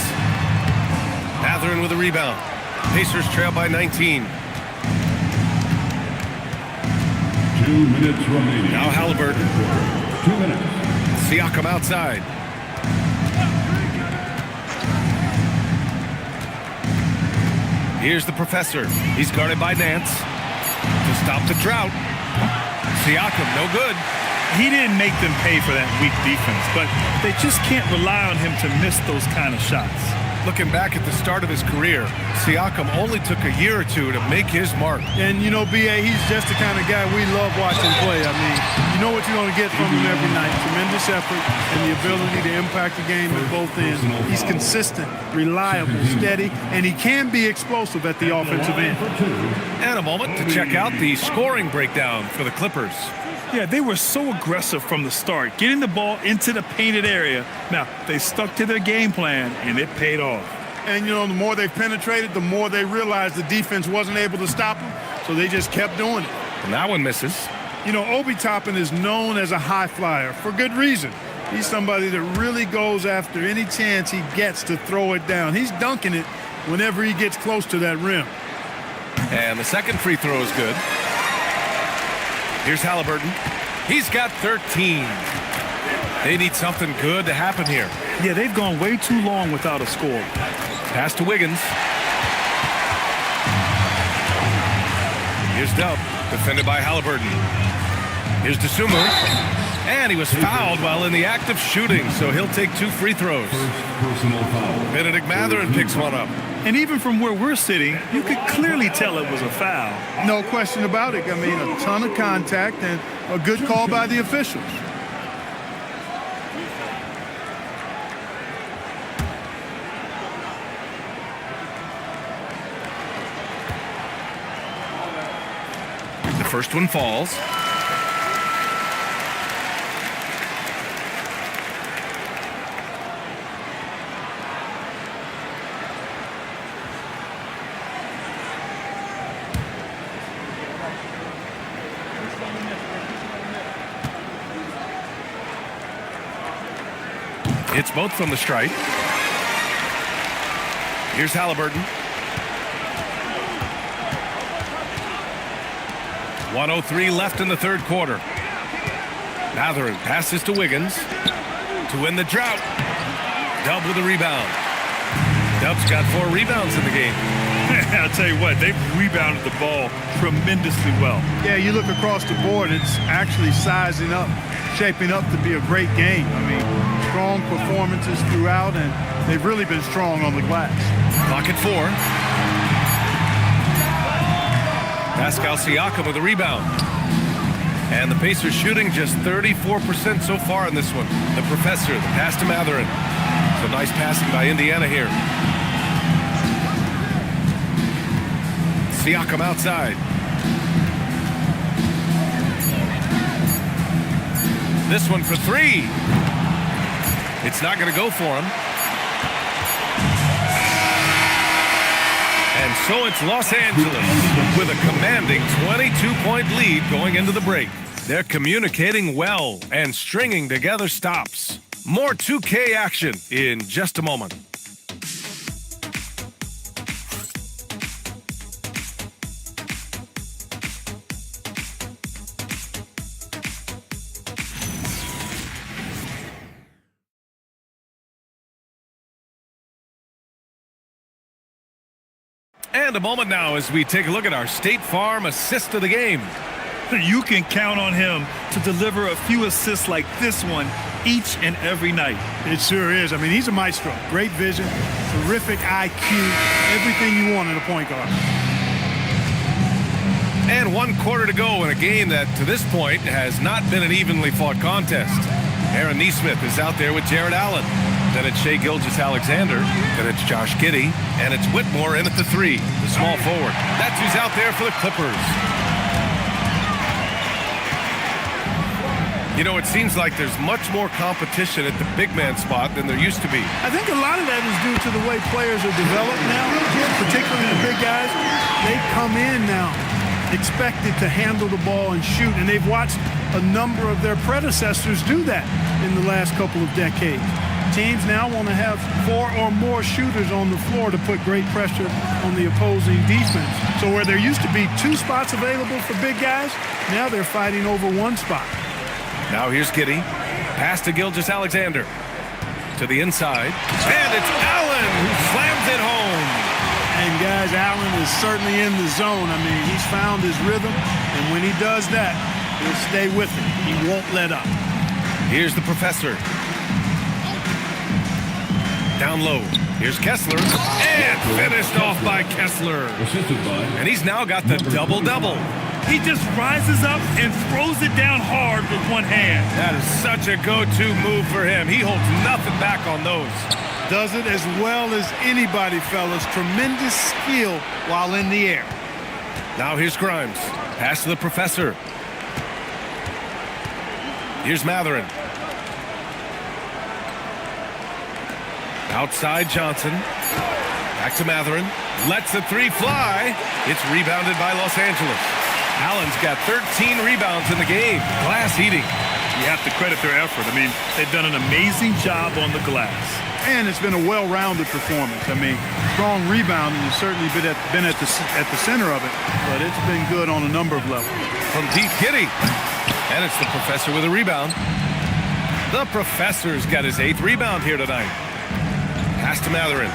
Matherin with a rebound. Pacers trail by 19. 2 minutes remaining. Now Halliburton. 2 minutes. Siakam outside. Here's the professor. He's guarded by Nance. To stop the drought. Siakam, no good. He didn't make them pay for that weak defense, but they just can't rely on him to miss those kind of shots. Looking back at the start of his career, Siakam only took a year or two to make his mark. And, you know, B.A., he's just the kind of guy we love watching play. I mean, you know what you're going to get from him every night. Tremendous effort and the ability to impact the game at both ends. He's consistent, reliable, steady, and he can be explosive at the offensive end. And a moment to check out the scoring breakdown for the Clippers. Yeah, they were so aggressive from the start, getting the ball into the painted area. Now, they stuck to their game plan, and it paid off. And, you know, the more they penetrated, the more they realized the defense wasn't able to stop them, so they just kept doing it. And that one misses. You know, Obi Toppin is known as a high flyer for good reason. He's somebody that really goes after any chance he gets to throw it down. He's dunking it whenever he gets close to that rim. And the second free throw is good. Here's Halliburton. He's got 13. They need something good to happen here. Yeah, they've gone way too long without a score. Pass to Wiggins. Here's Dub, defended by Halliburton. Here's Dosunmu. And he was fouled while in the act of shooting, so he'll take 2 free throws. Personal foul. Benedict Matherin picks one up. And even from where we're sitting, you could clearly tell it was a foul. No question about it. I mean, a ton of contact and a good call by the officials. The first one falls. Hits both from the stripe. Here's Halliburton. 1:03 left in the third quarter. Mathurin passes to Wiggins to win the drought. Dub with a rebound. Dub's got 4 rebounds in the game. I'll tell you what, they've rebounded the ball tremendously well. Yeah, you look across the board, it's actually sizing up, shaping up to be a great game. I mean, strong performances throughout, and they've really been strong on the glass. Clock at 4. Pascal Siakam with a rebound. And the Pacers shooting just 34% so far in this one. The Professor, the pass to Mathurin. So nice passing by Indiana here. Siakam outside. This one for 3. It's not going to go for him. And so it's Los Angeles with a commanding 22-point lead going into the break. They're communicating well and stringing together stops. More 2K action in just a moment. And a moment now as we take a look at our State Farm assist of the game. You can count on him to deliver a few assists like this one each and every night. It sure is. I mean, he's a maestro. Great vision, terrific IQ, everything you want in a point guard. And 1 quarter to go in a game that, to this point, has not been an evenly fought contest. Aaron Nesmith is out there with Jared Allen. Then it's Shai Gilgeous-Alexander. Then it's Josh Giddey. And it's Whitmore in at the 3, the small forward. That's who's out there for the Clippers. You know, it seems like there's much more competition at the big man spot than there used to be. I think a lot of that is due to the way players are developed now, particularly the big guys. They come in now expected to handle the ball and shoot, and they've watched a number of their predecessors do that in the last couple of decades. Teams now want to have 4 or more shooters on the floor to put great pressure on the opposing defense. So where there used to be 2 spots available for big guys, now they're fighting over 1 spot. Now here's Giddey. Pass to Gilgeous-Alexander. To the inside. And it's Allen who slams it home. And guys, Allen is certainly in the zone. I mean, he's found his rhythm, and when he does that, he'll stay with it. He won't let up. Here's the Professor. Down low. Here's Kessler. And finished off by Kessler. And he's now got the double-double. He just rises up and throws it down hard with one hand. That is such a go-to move for him. He holds nothing back on those. Does it as well as anybody, fellas. Tremendous skill while in the air. Now here's Grimes. Pass to the Professor. Here's Mathurin. Outside Johnson. Back to Mathurin. Lets the 3 fly. It's rebounded by Los Angeles. Allen's got 13 rebounds in the game. Glass eating. You have to credit their effort. I mean, they've done an amazing job on the glass. And it's been a well-rounded performance. I mean, strong rebounding has certainly been at the center of it, but it's been good on a number of levels. From deep, Giddey. And it's the Professor with a rebound. The Professor's got his 8th rebound here tonight. Pass to Mathurin.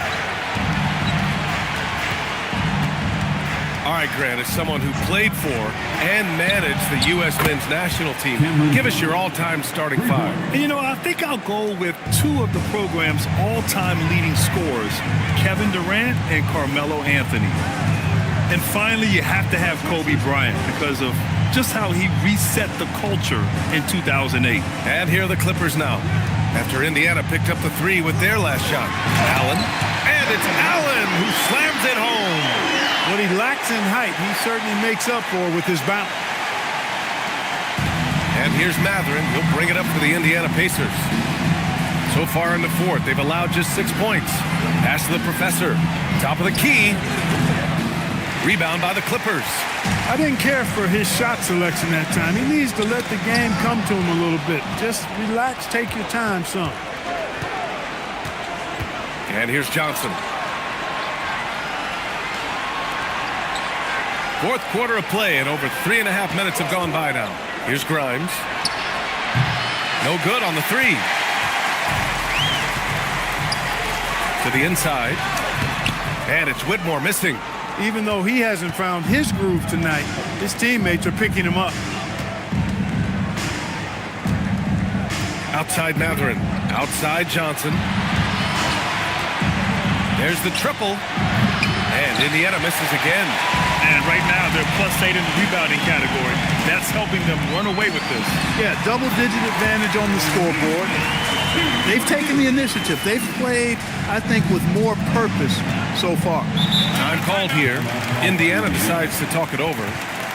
All right, Grant, as someone who played for and managed the U.S. men's national team, give us your all-time starting 5. And, you know, I think I'll go with 2 of the program's all-time leading scorers, Kevin Durant and Carmelo Anthony. And finally, you have to have Kobe Bryant because of just how he reset the culture in 2008. And here are the Clippers now. After Indiana picked up the 3 with their last shot. Allen. And it's Allen who slams it home. What he lacks in height, he certainly makes up for with his bounce. And here's Mathurin. He'll bring it up for the Indiana Pacers. So far in the 4th, they've allowed just 6 points. Pass to the Professor. Top of the key. Rebound by the Clippers. I didn't care for his shot selection that time. He needs to let the game come to him a little bit. Just relax, take your time, son. And here's Johnson. Fourth quarter of play, and over 3.5 minutes have gone by now. Here's Grimes. No good on the three. To the inside. And it's Whitmore missing. Even though he hasn't found his groove tonight, his teammates are picking him up. Outside Matherin. Outside Johnson. There's the triple. And Indiana misses again. And right now they're +8 in the rebounding category. That's helping them run away with this. Yeah, double-digit advantage on the scoreboard. They've taken the initiative. They've played, I think, with more purpose so far. Time called here. Indiana decides to talk it over.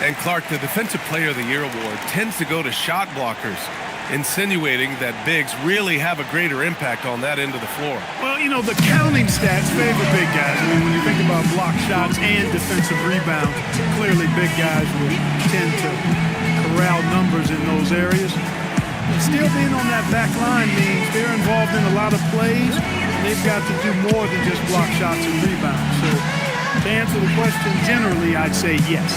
And Clark, the Defensive Player of the Year award tends to go to shot blockers, insinuating that bigs really have a greater impact on that end of the floor. Well, you know, the counting stats favor big guys. I mean, when you think about block shots and defensive rebounds, clearly big guys will tend to corral numbers in those areas. But still being on that back line means they're involved in a lot of plays. And they've got to do more than just block shots and rebounds. So to answer the question, generally, I'd say yes.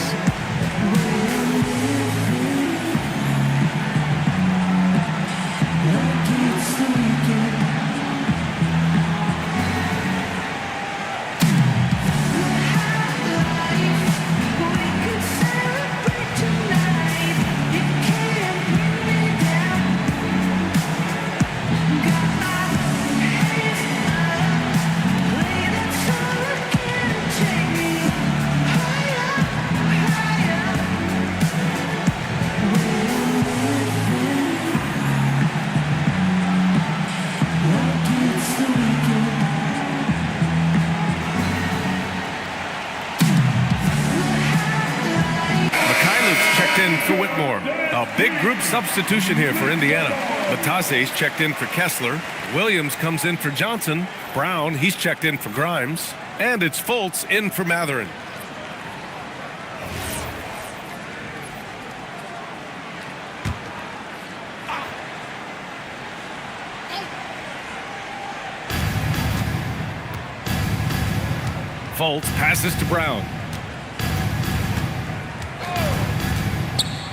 For Whitmore. A big group substitution here for Indiana. Batase's checked in for Kessler. Williams comes in for Johnson. Brown, he's checked in for Grimes. And it's Fultz in for Matherin. Fultz passes to Brown.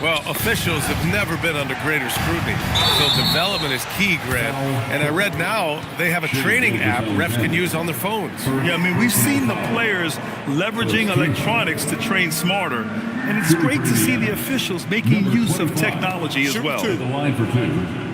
Well, officials have never been under greater scrutiny, so development is key, Grant. And I read now they have a training app refs can use on their phones. Yeah, I mean, we've seen the players leveraging electronics to train smarter, and it's great to see the officials making use of technology as well. The line for two.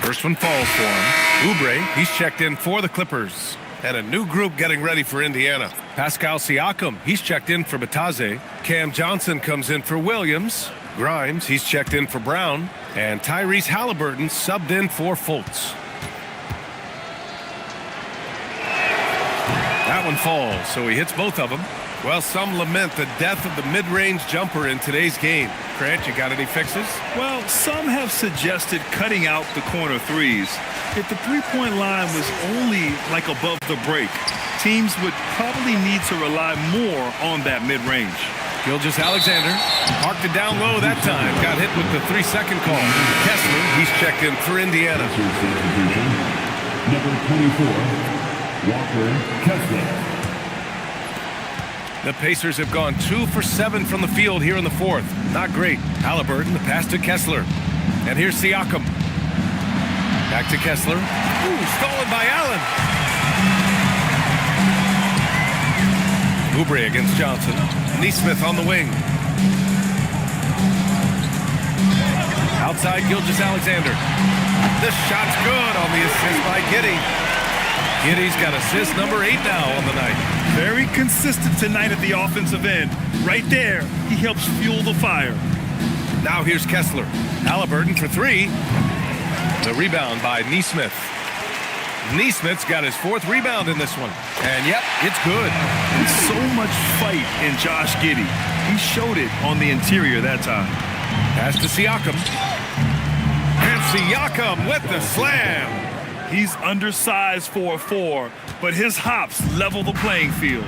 First one falls for him. Oubre, he's checked in for the Clippers. And a new group getting ready for Indiana. Pascal Siakam, he's checked in for Batase. Cam Johnson comes in for Williams. Grimes, he's checked in for Brown. And Tyrese Halliburton subbed in for Fultz. That one falls, so he hits both of them. Well, some lament the death of the mid-range jumper in today's game. Grant, you got any fixes? Well, some have suggested cutting out the corner threes. If the three-point line was only like above the break, teams would probably need to rely more on that mid-range. Gilgeous-Alexander parked it down low that time. Got hit with the 3-second call. Kessler, he's checked in for Indiana. Number 24, Walker Kessler. The Pacers have gone 2 for 7 from the field here in the fourth. Not great. Halliburton, the pass to Kessler. And here's Siakam. Back to Kessler. Ooh, stolen by Allen. Oubre against Johnson. Neesmith on the wing. Outside Gilgeous-Alexander. This shot's good on the assist by Giddey. Giddey's got assist number 8 now on the night. Very consistent tonight at the offensive end. Right there, he helps fuel the fire. Now here's Kessler. Halliburton for 3. The rebound by Neesmith. Neesmith's got his 4th rebound in this one. And yep, it's good. So much fight in Josh Giddey. He showed it on the interior that time. Pass to Siakam. And Siakam with the slam. He's undersized for a 4, but his hops level the playing field.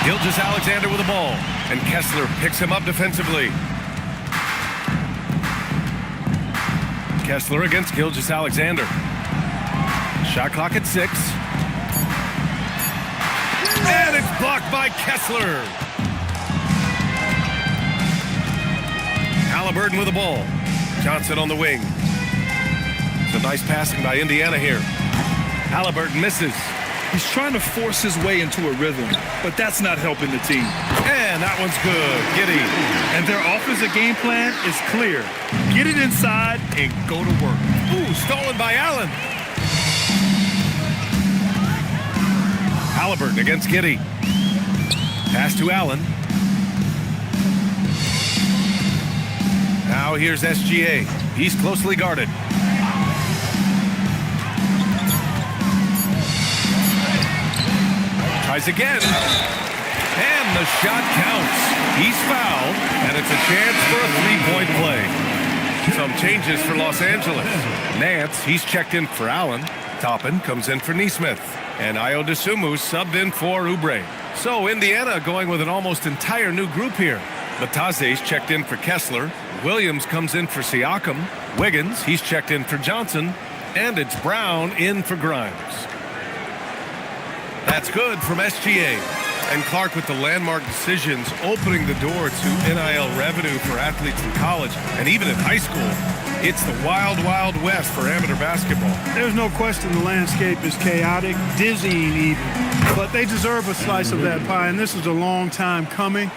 Gilgeous-Alexander with the ball, and Kessler picks him up defensively. Kessler against Gilgeous-Alexander. Shot clock at 6. And it's blocked by Kessler. Halliburton with the ball. Johnson on the wing. Some nice passing by Indiana here. Halliburton misses. He's trying to force his way into a rhythm, but that's not helping the team. And that one's good. Giddey. And their offensive game plan is clear. Get it inside and go to work. Ooh, stolen by Allen. Halliburton against Giddey. Pass to Allen. Now here's SGA. He's closely guarded. Tries again. And the shot counts. He's fouled, and it's a chance for a three-point play. Some changes for Los Angeles. Nance, he's checked in for Allen. Toppin comes in for Nesmith. And Ayo Dosunmu subbed in for Oubre. So Indiana going with an almost entire new group here. Bataze's checked in for Kessler. Williams comes in for Siakam. Wiggins, he's checked in for Johnson. And it's Brown in for Grimes. That's good from SGA. And Clark with the landmark decisions opening the door to NIL revenue for athletes in college and even in high school. It's the wild, wild west for amateur basketball. There's no question the landscape is chaotic, dizzying even. But they deserve a slice of that pie, and this is a long time coming.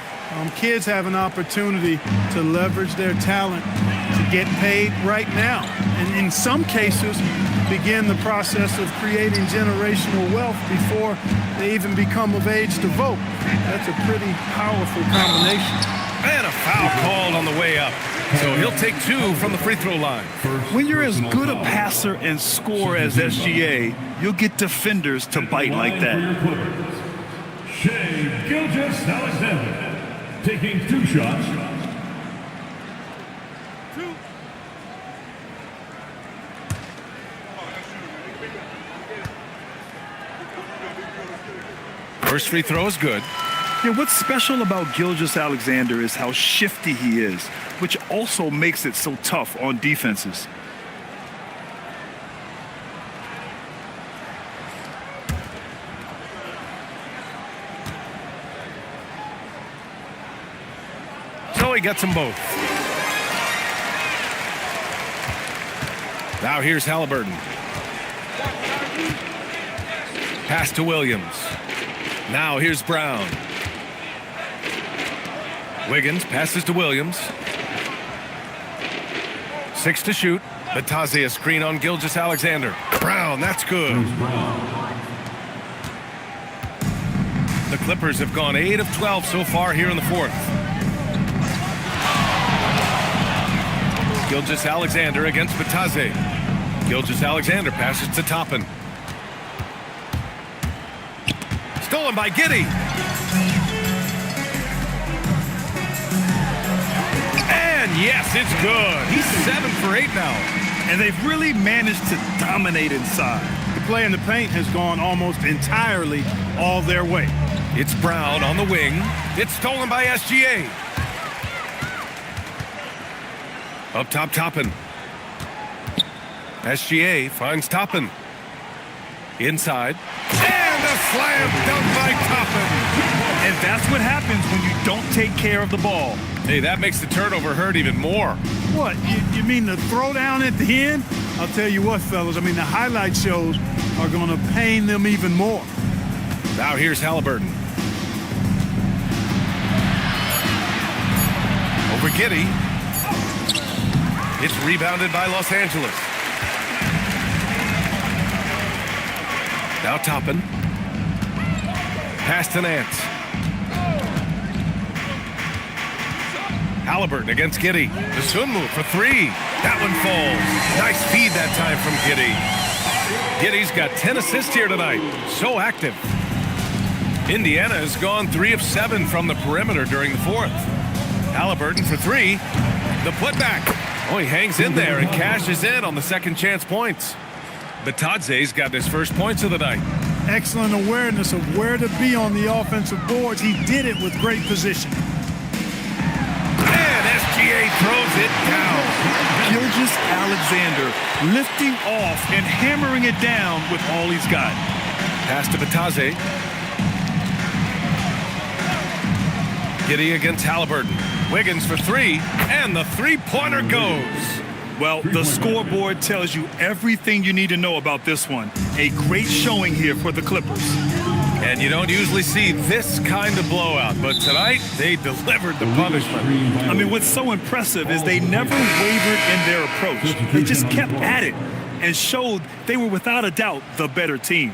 Kids have an opportunity to leverage their talent to get paid right now. And in some cases, begin the process of creating generational wealth before they even become of age to vote. That's a pretty powerful combination. And a foul called on the way up. So he'll take 2 from the free throw line. When you're as good a passer and scorer as SGA, you'll get defenders to bite like that. Shai Gilgeous-Alexander taking 2 shots. First free throw is good. Yeah, what's special about Gilgeous-Alexander is how shifty he is, which also makes it so tough on defenses. So he gets them both. Now here's Halliburton. Pass to Williams. Now here's Brown. Wiggins passes to Williams. 6 to shoot. Bataze a screen on Gilgeous-Alexander. Brown, that's good. The Clippers have gone 8 of 12 so far here in the 4th. Gilgeous-Alexander against Bataze. Gilgeous-Alexander passes to Toppin. Stolen by Giddey. And yes, it's good. He's 7 for 8 now. And they've really managed to dominate inside. The play in the paint has gone almost entirely all their way. It's Brown on the wing. It's stolen by SGA. Up top, Toppin. SGA finds Toppin. Inside. And a slam dunk by Toppin. And that's what happens when you don't take care of the ball. Hey, that makes the turnover hurt even more. What, you mean the throwdown at the end? I'll tell you what, fellas, I mean the highlight shows are going to pain them even more. Now here's Halliburton. Over Giddey. It's rebounded by Los Angeles. Now Toppin. Pass to Nance. Halliburton against Giddey. Dosunmu for 3. That one falls. Nice feed that time from Giddey. Giddey's got 10 assists here tonight. So active. Indiana has gone 3 of 7 from the perimeter during the 4th. Halliburton for 3. The putback. Oh, he hangs in there and cashes in on the second chance points. Bataze's got his first points of the night. Excellent awareness of where to be on the offensive boards. He did it with great position. And SGA throws it down. Gilgeous-Alexander lifting off and hammering it down with all he's got. Pass to Bataze. Giddey against Halliburton. Wiggins for three, and the three-pointer goes. Well, the scoreboard tells you everything you need to know about this one. A great showing here for the Clippers. And you don't usually see this kind of blowout, but tonight they delivered the punishment. I mean, what's so impressive is they never wavered in their approach. They just kept at it and showed they were without a doubt the better team.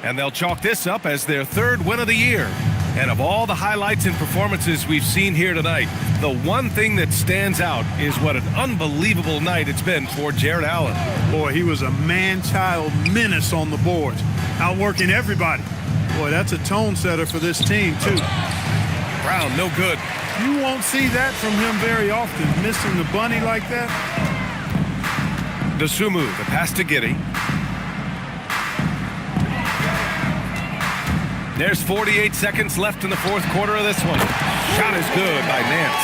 And they'll chalk this up as their third win of the year. And of all the highlights and performances we've seen here tonight, the one thing that stands out is what an unbelievable night it's been for Jared Allen. Boy, he was a man-child menace on the boards, outworking everybody. Boy, that's a tone setter for this team, too. Brown, no good. You won't see that from him very often, missing the bunny like that. Dosunmu, the pass to Giddey. There's 48 seconds left in the fourth quarter of this one. Shot is good by Nance.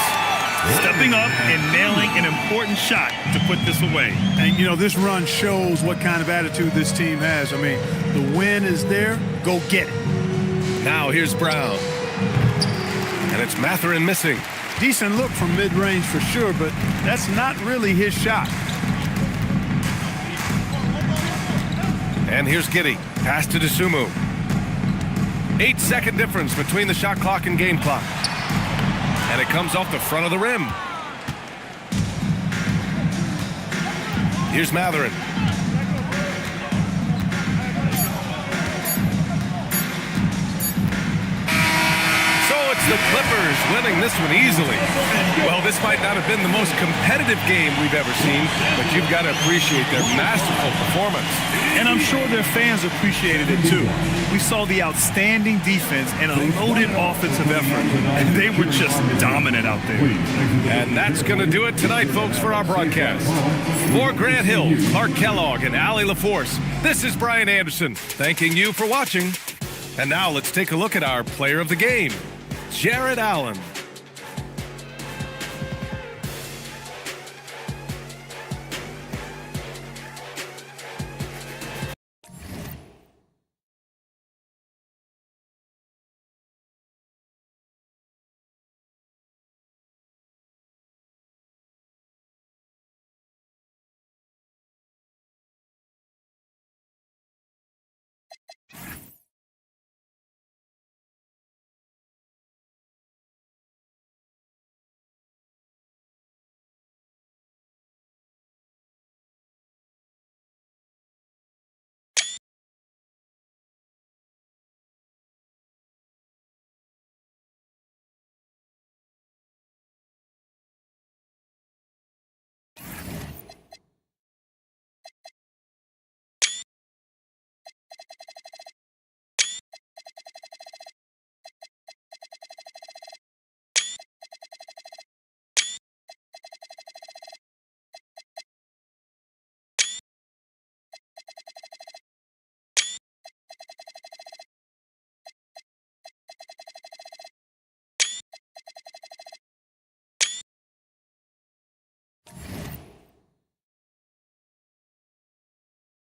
Stepping up and nailing an important shot to put this away. And, you know, this run shows what kind of attitude this team has. I mean, the win is there. Go get it. Now here's Brown. And it's Mathurin missing. Decent look from mid-range for sure, but that's not really his shot. And here's Giddey. Pass to Dosunmu. 8-second difference between the shot clock and game clock. And it comes off the front of the rim. Here's Mathurin. So it's the Clippers winning this one easily. Well, this might not have been the most competitive game we've ever seen, but you've got to appreciate their masterful performance. And I'm sure their fans appreciated it too. We saw the outstanding defense and a loaded offensive effort, and they were just dominant out there. And that's going to do it tonight, folks, for our broadcast. For Grant Hill, Clark Kellogg, and Allie LaForce, this is Brian Anderson, thanking you for watching. And now let's take a look at our player of the game, Jared Allen.